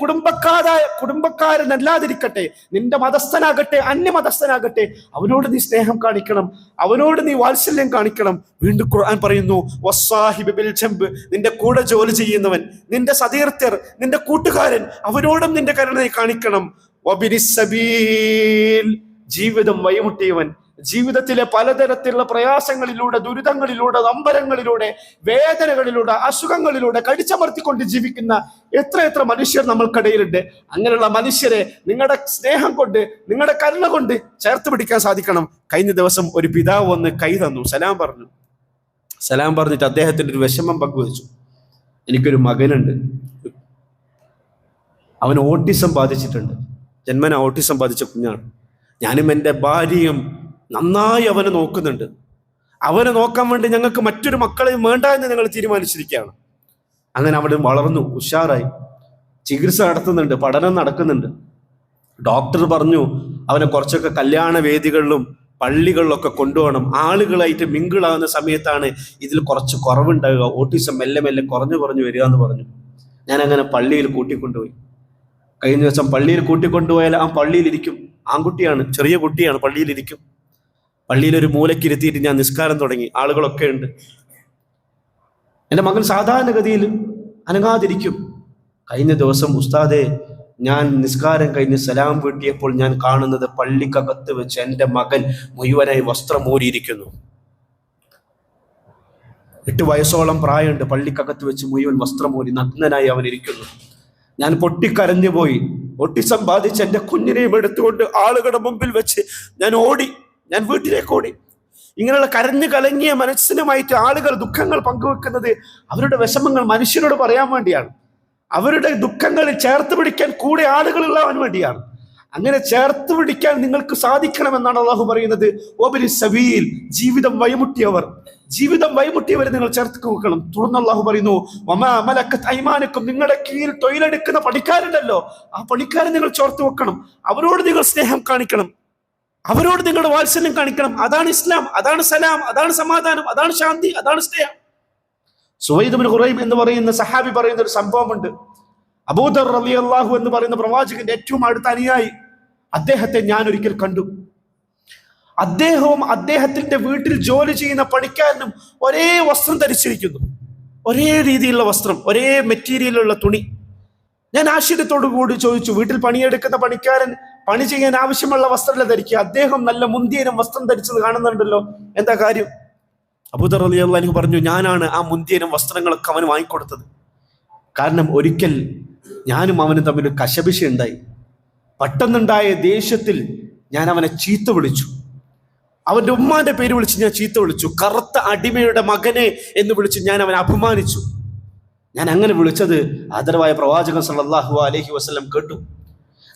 A: കുടുംബക്കാരനല്ലാതിരിക്കട്ടെ, നിന്റെ മതസ്ഥനാകട്ടെ, അന്യമതസ്ഥനാകട്ടെ, അവനോട് നീ സ്നേഹം കാണിക്കണം, അവനോട് നീ വാത്സല്യം കാണിക്കണം. വീണ്ടും ഖുർആൻ പറയുന്നു, വസ്സാഹിബി ബിൽ ജംബ്, നിന്റെ കൂടെ ജോലി ചെയ്യുന്നവൻ, നിന്റെ സതീർത്ഥ്യർ, നിന്റെ കൂട്ടുകാരൻ, അവനോടും നിന്റെ കരുണ കാണിക്കണം. വബിനിസ് സബീൽ, ജീവിതം വഴിമുട്ടിയവൻ, ജീവിതത്തിലെ പലതരത്തിലുള്ള പ്രയാസങ്ങളിലൂടെ, ദുരിതങ്ങളിലൂടെ, നമ്പരങ്ങളിലൂടെ, വേദനകളിലൂടെ, അസുഖങ്ങളിലൂടെ കടിച്ചമർത്തിക്കൊണ്ട് ജീവിക്കുന്ന എത്ര മനുഷ്യർ നമ്മൾക്കിടയിലുണ്ട്. അങ്ങനെയുള്ള മനുഷ്യരെ നിങ്ങളുടെ സ്നേഹം കൊണ്ട്, നിങ്ങളുടെ കരുണ കൊണ്ട് ചേർത്ത് പിടിക്കാൻ സാധിക്കണം. കഴിഞ്ഞ ദിവസം ഒരു പിതാവ് വന്ന് കൈ തന്നു, സലാം പറഞ്ഞിട്ട് അദ്ദേഹത്തിന്റെ ഒരു വിഷമം പങ്കുവച്ചു. എനിക്കൊരു മകനുണ്ട്, അവൻ ഓട്ടിസം ബാധിച്ചിട്ടുണ്ട്, ജന്മന ഓട്ടിസം ബാധിച്ച കുഞ്ഞാണ്. ഞാനും എൻ്റെ ഭാര്യയും നന്നായി അവനെ നോക്കുന്നുണ്ട്. അവനെ നോക്കാൻ വേണ്ടി ഞങ്ങൾക്ക് മറ്റൊരു മക്കളെയും വേണ്ട എന്ന് ഞങ്ങൾ തീരുമാനിച്ചിരിക്കുകയാണ്. അങ്ങനെ അവിടെ വളർന്നു, ഉഷാറായി, ചികിത്സ നടത്തുന്നുണ്ട്, പഠനം നടക്കുന്നുണ്ട്. ഡോക്ടർ പറഞ്ഞു അവനെ കുറച്ചൊക്കെ കല്യാണ വേദികളിലും പള്ളികളിലൊക്കെ കൊണ്ടുപോകണം. ആളുകളായിട്ട് മിങ്കിളാകുന്ന സമയത്താണ് ഇതിൽ കുറച്ച് കുറവുണ്ടാവുക, ഓട്ടിസം മെല്ലെ കുറഞ്ഞു വരിക എന്ന് പറഞ്ഞു. ഞാൻ അങ്ങനെ പള്ളിയിൽ കൂട്ടിക്കൊണ്ടുപോയി. കഴിഞ്ഞ ദിവസം പള്ളിയിൽ കൂട്ടിക്കൊണ്ടുപോയാൽ ആ പള്ളിയിലിരിക്കും, ആൺകുട്ടിയാണ്, ചെറിയ കുട്ടിയാണ്, പള്ളിയിലിരിക്കും. പള്ളിയിലൊരു മൂലക്കിരുത്തിയിട്ട് ഞാൻ നിസ്കാരം തുടങ്ങി. ആളുകളൊക്കെ ഉണ്ട്. എൻ്റെ മകൻ സാധാരണഗതിയിൽ അനങ്ങാതിരിക്കും. കഴിഞ്ഞ ദിവസം, ഉസ്താദെ, ഞാൻ നിസ്കാരം കഴിഞ്ഞ് സലാം വീട്ടിയപ്പോൾ ഞാൻ കാണുന്നത് പള്ളിക്കകത്ത് വെച്ച് എൻ്റെ മകൻ മുഴുവനായി വസ്ത്രമൂരിയിരിക്കുന്നു. 8 വയസ്സോളം പ്രായമുണ്ട്. പള്ളിക്കകത്ത് വെച്ച് മുഴുവൻ വസ്ത്രമൂരി നഗ്നനായി അവൻ ഇരിക്കുന്നു. ഞാൻ പൊട്ടിക്കരഞ്ഞു പോയി. ഓട്ടിസം ബാധിച്ച് എൻ്റെ കുഞ്ഞിനെയും എടുത്തുകൊണ്ട് ആളുകളുടെ മുമ്പിൽ വെച്ച് ഞാൻ വീട്ടിലേക്ക് ഓടി. ഇങ്ങനെയുള്ള കരഞ്ഞു കലങ്ങിയ മനസ്സിനുമായിട്ട് ആളുകൾ ദുഃഖങ്ങൾ പങ്കുവെക്കുന്നത് അവരുടെ വിഷമങ്ങൾ മനുഷ്യരോട് പറയാൻ വേണ്ടിയാണ്. അവരുടെ ദുഃഖങ്ങളിൽ ചേർത്ത് പിടിക്കാൻ കൂടെ ആളുകൾ ഉള്ളവൻ വേണ്ടിയാണ്. അങ്ങനെ ചേർത്ത് പിടിക്കാൻ നിങ്ങൾക്ക് സാധിക്കണമെന്നാണ് അള്ളാഹു പറയുന്നത്. ഓബരി സബീൽ, ജീവിതം വഴിമുട്ടിയവരെ നിങ്ങൾ ചേർത്ത് വെക്കണം. തുടർന്ന് അള്ളാഹു പറയുന്നു, വമാ മലക്കത്ത് ഐമാനുക്കും, നിങ്ങളുടെ കീഴിൽ തൊഴിലെടുക്കുന്ന പണിക്കാരുണ്ടല്ലോ, ആ പണിക്കാരെ നിങ്ങൾ ചേർത്ത് വെക്കണം. അവരോട് നിങ്ങൾ സ്നേഹം കാണിക്കണം, അവരോട് നിങ്ങളുടെ വാത്സല്യം കാണിക്കണം. അതാണ് ഇസ്ലാം, അതാണ് സലാം, അതാണ് സമാധാനം, അതാണ് ശാന്തി, അതാണ് സ്നേഹം. സുവൈദ് ബിൻ ഖുറൈബ് എന്ന് പറയുന്ന സഹാബി പറയുന്ന ഒരു സംഭവമുണ്ട്. അബൂദർ റളിയല്ലാഹു എന്ന് പറയുന്ന പ്രവാചകന്റെ ഏറ്റവും അടുത്ത അനുയായി, അദ്ദേഹത്തെ ഞാൻ ഒരിക്കൽ കണ്ടു. അദ്ദേഹവും അദ്ദേഹത്തിന്റെ വീട്ടിൽ ജോലി ചെയ്യുന്ന പണിക്കാരനും ഒരേ വസ്ത്രം ധരിച്ചിരിക്കുന്നു, ഒരേ രീതിയിലുള്ള വസ്ത്രം, ഒരേ മെറ്റീരിയലുള്ള തുണി. ഞാൻ ആശ്ചര്യത്തോടു കൂടി ചോദിച്ചു, വീട്ടിൽ പണിയെടുക്കുന്ന പണിക്കാരൻ പണി ചെയ്യാൻ ആവശ്യമുള്ള വസ്ത്രമല്ല ധരിക്കുക, അദ്ദേഹം നല്ല മുന്തിയനും വസ്ത്രം ധരിച്ചത് കാണുന്നുണ്ടല്ലോ, എന്താ കാര്യം? അബൂദർ റളിയല്ലാഹു അൻഹു പറഞ്ഞു, ഞാനാണ് ആ മുന്തിയനും വസ്ത്രങ്ങളൊക്കെ അവന് വാങ്ങിക്കൊടുത്തത്. കാരണം ഒരിക്കൽ ഞാനും അവനും തമ്മിൽ കശപിശ ഉണ്ടായി. പെട്ടെന്നുണ്ടായ ദേഷ്യത്തിൽ ഞാൻ അവനെ ചീത്ത വിളിച്ചു. അവന്റെ ഉമ്മാന്റെ പേര് വിളിച്ച് ഞാൻ ചീത്ത വിളിച്ചു. കറുത്ത അടിമയുടെ മകനെ എന്ന് വിളിച്ച് ഞാൻ അവനെ അപമാനിച്ചു. ഞാൻ അങ്ങനെ വിളിച്ചത് ആദരവായ പ്രവാചകൻ സല്ലല്ലാഹു അലൈഹി വസല്ലം കേട്ടു.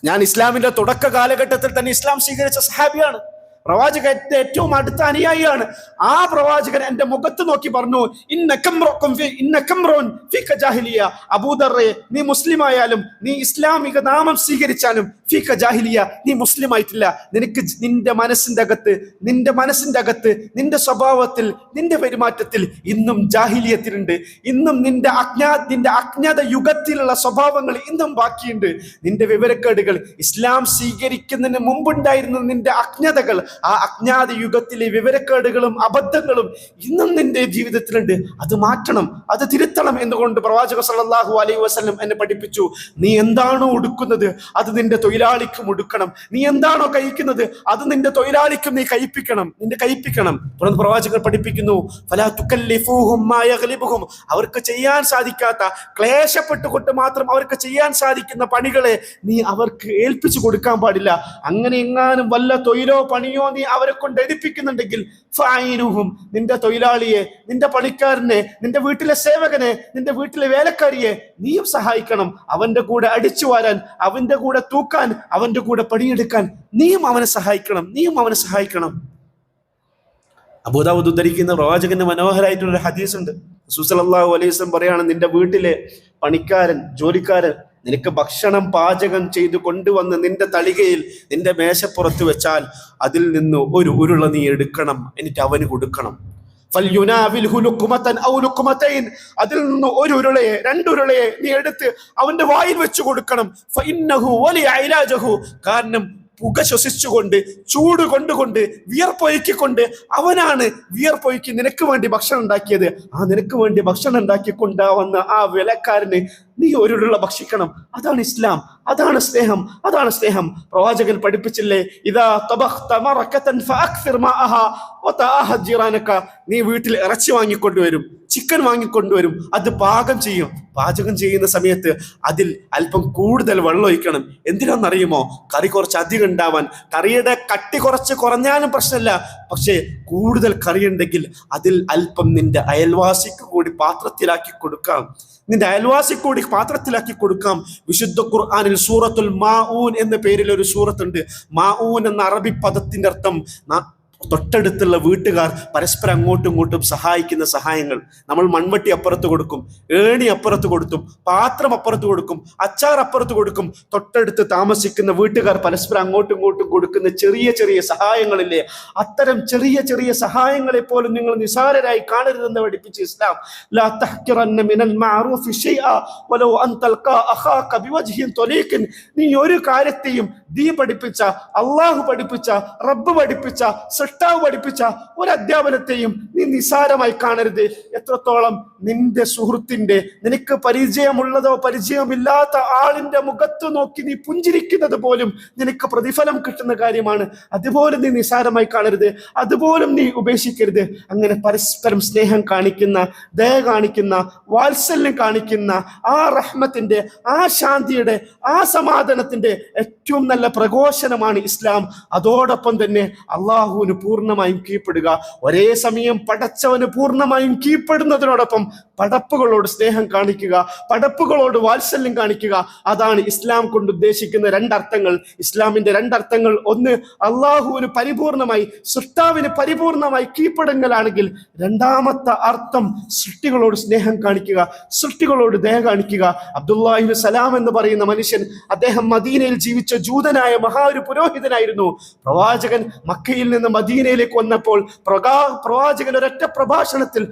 A: ഞാൻ ഇസ്ലാമിന്റെ തുടക്ക കാലഘട്ടത്തിൽ തന്നെ ഇസ്ലാം സ്വീകരിച്ച സഹാബിയാണ്. പ്രവാചകന്റെ ഏറ്റവും അടുത്ത അനുയായിയാണ്. ആ പ്രവാചകൻ എന്റെ മുഖത്ത് നോക്കി പറഞ്ഞു, അബൂദർറെ, നീ മുസ്ലിം ആയാലും നീ ഇസ്ലാമിക നാമം സ്വീകരിച്ചാലും ഫീക ജാഹിലിയ, നീ മുസ്ലിം ആയിട്ടില്ല. നിനക്ക് നിന്റെ മനസ്സിന്റെ അകത്ത് നിന്റെ സ്വഭാവത്തിൽ നിന്റെ പെരുമാറ്റത്തിൽ ഇന്നും ജാഹിലിയത്തിലുണ്ട്. ഇന്നും നിന്റെ അജ്ഞാത യുഗത്തിലുള്ള സ്വഭാവങ്ങൾ ഇന്നും ബാക്കിയുണ്ട്. നിന്റെ വിവരക്കേടുകൾ, ഇസ്ലാം സ്വീകരിക്കുന്നതിന് മുമ്പുണ്ടായിരുന്ന നിന്റെ അജ്ഞതകൾ, ആ അജ്ഞാത യുഗത്തിലെ വിവരക്കേടുകളും അബദ്ധങ്ങളും ഇന്നും നിന്റെ ജീവിതത്തിലുണ്ട്. അത് മാറ്റണം, അത് തിരുത്തണം എന്നുകൊണ്ട് പ്രവാചക സല്ലല്ലാഹു അലൈഹി വസല്ലം എന്നെ പഠിപ്പിച്ചു. നീ എന്താണോ ഉടുക്കുന്നത് അത് നിന്റെ തൊഴിലാളിക്കും ഉടുക്കണം. നീ എന്താണോ കഴിക്കുന്നത് അത് നിന്റെ തൊഴിലാളിക്കും നീ കഴിപ്പിക്കണം. തുടർന്ന് പ്രവാചകർ പഠിപ്പിക്കുന്നു, ഫലാ തുകല്ലിഫൂഹും മാ യഗ്ലിബുഹും, അവർക്ക് ചെയ്യാൻ സാധിക്കാത്ത, ക്ലേശപ്പെട്ടുകൊണ്ട് മാത്രം അവർക്ക് ചെയ്യാൻ സാധിക്കുന്ന പണികളെ നീ അവർക്ക് ഏൽപ്പിച്ചു കൊടുക്കാൻ പാടില്ല. അങ്ങനെ എങ്ങാനും വല്ല തൊഴിലോ പണിയോ നീ അവരെ കൊണ്ട് എടുപ്പിക്കുന്നുണ്ടെങ്കിൽ ഫഅയിനുഹും, നിന്റെ തൊഴിലാളിയെ, നിന്റെ പണിക്കാരനെ, നിന്റെ വീട്ടിലെ സേവകനെ, നിന്റെ വീട്ടിലെ വേലക്കാരിയെ നീയും സഹായിക്കണം. അവന്റെ കൂടെ അടിച്ചു വാരാൻ, അവന്റെ കൂടെ തൂക്കാൻ, അവന്റെ കൂടെ പണിയെടുക്കാൻ നീയും അവനെ സഹായിക്കണം. അബൂദാവൂദ് ഉദ്ധരിക്കുന്ന പ്രവാചകന്റെ മനോഹരമായിട്ടുള്ള ഹദീസ് ഉണ്ട്. റസൂൽ സല്ലല്ലാഹു അലൈഹി വസല്ലം പറയാണ്, നിന്റെ വീട്ടിലെ പണിക്കാരൻ, ജോലിക്കാരൻ നിനക്ക് ഭക്ഷണം പാചകം ചെയ്തു കൊണ്ടുവന്ന് നിന്റെ തളികയിൽ നിന്റെ മേശപ്പുറത്ത് വെച്ചാൽ അതിൽ നിന്ന് ഒരു ഉരുള നീ എടുക്കണം, എന്നിട്ട് അവന് കൊടുക്കണം. അതിൽ നിന്ന് ഒരു ഉരുളയെ, രണ്ടുരുളയെ നീ എടുത്ത് അവന്റെ വായിൽ വെച്ച് കൊടുക്കണം. കാരണം പുക ശ്വസിച്ചുകൊണ്ട്, ചൂട് കൊണ്ടുകൊണ്ട്, വിയർപ്പൊഴുക്കിക്കൊണ്ട്, അവനാണ് വിയർപ്പൊഴുക്കി നിനക്ക് വേണ്ടി ഭക്ഷണം ഉണ്ടാക്കിയത്. ആ നിനക്ക് വേണ്ടി ഭക്ഷണം ഉണ്ടാക്കിക്കൊണ്ടാവുന്ന ആ വിലക്കാരന് നീ ഒരുള്ള ഭക്ഷിക്കണം. അതാണ് ഇസ്ലാം, അതാണ് സ്നേഹം. പ്രവാചകൻ പഠിപ്പിച്ചില്ലേ, ഇദാ തബഖ്ത മറകതൻ ഫഅക്സിർ മാഅഹാ വതഅഹദ് ജിറാനക, നീ വീട്ടിൽ ഇറച്ചി വാങ്ങിക്കൊണ്ടുവരും, ചിക്കൻ വാങ്ങിക്കൊണ്ടുവരും, അത് പാചകം ചെയ്യുന്ന സമയത്ത് അതിൽ അല്പം കൂടുതൽ വെള്ളം ഒഴിക്കണം. എന്തിനാണെന്നറിയുമോ? കറി കുറച്ച് അധികം ഉണ്ടാവാൻ. കറിയുടെ കട്ടി കുറച്ച് കുറഞ്ഞാലും പ്രശ്നമില്ല, പക്ഷേ കൂടുതൽ കറി ഉണ്ടെങ്കിൽ അതിൽ അല്പം നിന്റെ അയൽവാസിക്ക് കൂടി പാത്രത്തിലാക്കി കൊടുക്കാം. വിശുദ്ധ ഖുർആനിൽ സൂറത്തുൽ മാഊൻ എന്ന പേരിൽ ഒരു സൂറത്തുണ്ട്. മാഊൻ എന്ന അറബി പദത്തിന്റെ അർത്ഥം തൊട്ടടുത്തുള്ള വീട്ടുകാർ പരസ്പരം അങ്ങോട്ടും ഇങ്ങോട്ടും സഹായിക്കുന്ന സഹായങ്ങൾ. നമ്മൾ മൺവട്ടി അപ്പുറത്ത് കൊടുക്കും, ഏണി അപ്പുറത്ത് കൊടുക്കും, പാത്രം അപ്പുറത്ത് കൊടുക്കും, അച്ചാർ അപ്പുറത്ത് കൊടുക്കും. തൊട്ടടുത്ത് താമസിക്കുന്ന വീട്ടുകാർ പരസ്പരം അങ്ങോട്ടും ഇങ്ങോട്ടും കൊടുക്കുന്ന ചെറിയ ചെറിയ സഹായങ്ങളില്ലേ, അത്തരം ചെറിയ ചെറിയ സഹായങ്ങളെ പോലും നിങ്ങൾ നിസാരരായി കാണരുതെന്ന് പഠിപ്പിച്ച ഇസ്ലാം. ലാ തഹ്കിറന്ന മിനൽ മഅറൂഫി ശൈഅ വലൗ അൻ തൽഖാ അഖാക ബിവജ്ഹിൻ ത്വലീഖിൻ, നീ ഒരു കാര്യത്തെയും ദീ പഠിപ്പിച്ച, അല്ലാഹു പഠിപ്പിച്ച, റബ്ബ് പഠിപ്പിച്ച, സൃഷ്ടാവ് പഠിപ്പിച്ച ഒരു അധ്യാപനത്തെയും നീ നിസാരമായി കാണരുത്. എത്രത്തോളം നിന്റെ സുഹൃത്തിന്റെ, നിനക്ക് പരിചയമുള്ളതോ പരിചയമില്ലാത്ത ആളിന്റെ മുഖത്ത് നോക്കി നീ പുഞ്ചിരിക്കുന്നത് പോലും നിനക്ക് പ്രതിഫലം കിട്ടുന്ന കാര്യമാണ്. അതുപോലെ നീ നിസാരമായി കാണരുത്, അതുപോലും നീ ഉപേക്ഷിക്കരുത്. അങ്ങനെ പരസ്പരം സ്നേഹം കാണിക്കുന്ന, ദയ കാണിക്കുന്ന, വാത്സല്യം കാണിക്കുന്ന ആ റഹ്മത്തിന്റെ, ആ ശാന്തിയുടെ, ആ സമാധാനത്തിന്റെ ഏറ്റവും നല്ല പ്രഘോഷണമാണ് ഇസ്ലാം. അതോടൊപ്പം തന്നെ അള്ളാഹുവിന് പൂർണ്ണമായും കീഴ്പ്പെടുക. ഒരേ സമയം പടച്ചവന് പൂർണ്ണമായും കീഴ്പ്പെടുന്നതിനോടൊപ്പം പടപ്പുകളോട് സ്നേഹം കാണിക്കുക, പടപ്പുകളോട് വാത്സല്യം കാണിക്കുക. അതാണ് ഇസ്ലാം കൊണ്ട് ഉദ്ദേശിക്കുന്ന രണ്ടർത്ഥങ്ങൾ. ഇസ്ലാമിന്റെ രണ്ടർത്ഥങ്ങൾ, ഒന്ന് അള്ളാഹുവിന് പരിപൂർണമായി, സൃഷ്ടാവിന് പരിപൂർണമായി കീഴ്പ്പെടുന്നതാണെങ്കിൽ, രണ്ടാമത്തെ അർത്ഥം സൃഷ്ടികളോട് സ്നേഹം കാണിക്കുക, സൃഷ്ടികളോട് ദയ കാണിക്കുക. അബ്ദുല്ലാഹിബ്നു സലാം എന്ന് പറയുന്ന മനുഷ്യൻ, അദ്ദേഹം മദീനയിൽ ജീവിച്ച ജൂതനായ ഒരു പുരോഹിതനായിരുന്നു. പ്രവാചകൻ മക്കയിൽ നിന്ന് മദീനയിലേക്ക് വന്നപ്പോൾ പ്രവാചകൻ ഒരൊറ്റ പ്രഭാഷണത്തിൽ,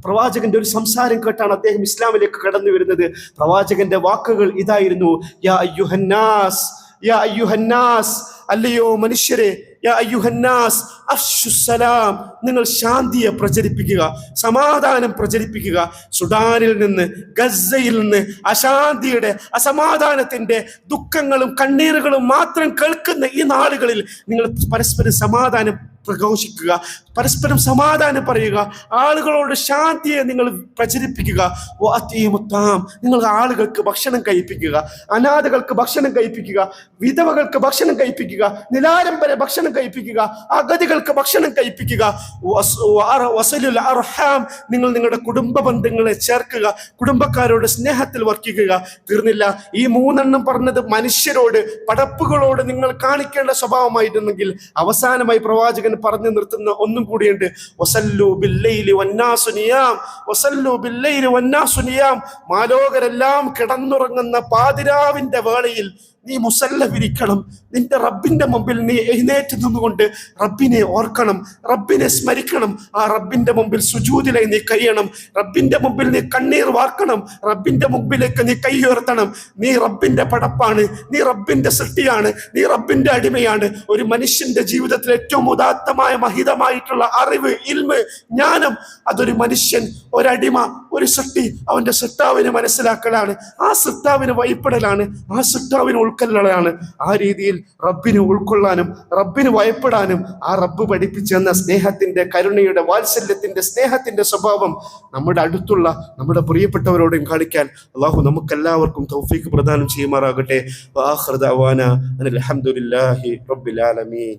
A: പ്രവാചകന്റെ ഒരു സംസാരം കേട്ടാണ് അദ്ദേഹം ഇസ്ലാമിലേക്ക് കടന്നു വരുന്നത്. പ്രവാചകന്റെ വാക്കുകൾ ഇതായിരുന്നു, യാ അയ്യുഹന്നാസ് അല്ലയോ മനുഷ്യരെ, യാ അയ്യുഹന്നാസ് അഫ്ശുസ്സലാം, നിങ്ങൾ ശാന്തിയെ പ്രചരിപ്പിക്കുക, സമാധാനം പ്രചരിപ്പിക്കുക. സുഡാനിൽ നിന്ന്, ഗസയിൽ നിന്ന് അശാന്തിയുടെ, അസമാധാനത്തിന്റെ ദുഃഖങ്ങളും കണ്ണീറുകളും മാത്രം കേൾക്കുന്ന ഈ നാളുകളിൽ നിങ്ങൾ പരസ്പരം സമാധാനം പ്രഘോഷിക്കുക, പരസ്പരം സമാധാനം പറയുക, ആളുകളോട് ശാന്തിയെ നിങ്ങൾ പ്രചരിപ്പിക്കുക. നിങ്ങൾ ആളുകൾക്ക് ഭക്ഷണം കഴിപ്പിക്കുക, അനാഥകൾക്ക് ഭക്ഷണം കഴിപ്പിക്കുക, വിധവകൾക്ക് ഭക്ഷണം കഴിപ്പിക്കുക, നിലാരംബരെ ഭക്ഷണം കഴിപ്പിക്കുക, അഗതികൾക്ക് ഭക്ഷണം കഴിപ്പിക്കുക. നിങ്ങൾ നിങ്ങളുടെ കുടുംബ ബന്ധങ്ങളെ ചേർക്കുക, കുടുംബക്കാരോട് സ്നേഹത്തിൽ വർക്കിക്കുക. തീർന്നില്ല, ഈ 3 പറഞ്ഞത് മനുഷ്യരോട്, പടപ്പുകളോട് നിങ്ങൾ കാണിക്കേണ്ട സ്വഭാവമായിരുന്നെങ്കിൽ അവസാനമായി പ്രവാചകൻ പറഞ്ഞു നിർത്തുന്ന ഒന്നും കൂടിയുണ്ട്. വസല്ലു ബില്ലൈലി വന്നാസു നിയാം, വസല്ലു ബില്ലൈലി വന്നാസു നിയാം. മാലോകരെല്ലാം കിടന്നുറങ്ങുന്ന പാതിരാവിന്റെ വേളയിൽ നീ മുസല്ല വിരിക്കണം. നിന്റെ റബ്ബിന്റെ മുമ്പിൽ നീ എഴുന്നേറ്റ് നിന്നുകൊണ്ട് റബ്ബിനെ ഓർക്കണം, റബ്ബിനെ സ്മരിക്കണം. ആ റബ്ബിന്റെ മുമ്പിൽ സുജൂദിലായി നീ കഴിയണം, റബ്ബിന്റെ മുമ്പിൽ നീ കണ്ണീർ വാർക്കണം, റബ്ബിന്റെ മുമ്പിലേക്ക് നീ കൈ ഉയർത്തണം. നീ റബ്ബിന്റെ പടപ്പാണ്, നീ റബ്ബിന്റെ സൃഷ്ടിയാണ്, നീ റബ്ബിന്റെ അടിമയാണ്. ഒരു മനുഷ്യന്റെ ജീവിതത്തിൽ ഏറ്റവും ഉദാത്തമായ മഹിതമായിട്ടുള്ള അറിവ്, ഇൽമ്, ജ്ഞാനം, അതൊരു മനുഷ്യൻ, ഒരടിമ, ഒരു സൃഷ്ടി അവന്റെ സൃഷ്ടാവിനെ മനസ്സിലാക്കലാണ്, ആ സൃഷ്ടാവിന് വഴിപ്പെടലാണ്, ആ സൃഷ്ടാവിന് ഉൾക്കൊള്ളലാണ്. ആ രീതിയിൽ റബ്ബിനെ ഉൾക്കൊള്ളാനും റബ്ബിന് ഭയപ്പെടാനും ആ റബ്ബ് പഠിപ്പിച്ചു തന്ന സ്നേഹത്തിന്റെ, കരുണയുടെ, വാത്സല്യത്തിന്റെ, സ്നേഹത്തിന്റെ സ്വഭാവം നമ്മുടെ അടുത്തുള്ള നമ്മുടെ പ്രിയപ്പെട്ടവരോടും കാണിക്കാൻ അള്ളാഹു നമുക്കെല്ലാവർക്കും തൗഫീഖ് പ്രദാനം ചെയ്യുമാറാകട്ടെ. വആഖിറു ദഅവാന അനിൽ ഹംദുലില്ലാഹി റബ്ബിൽ ആലമീൻ.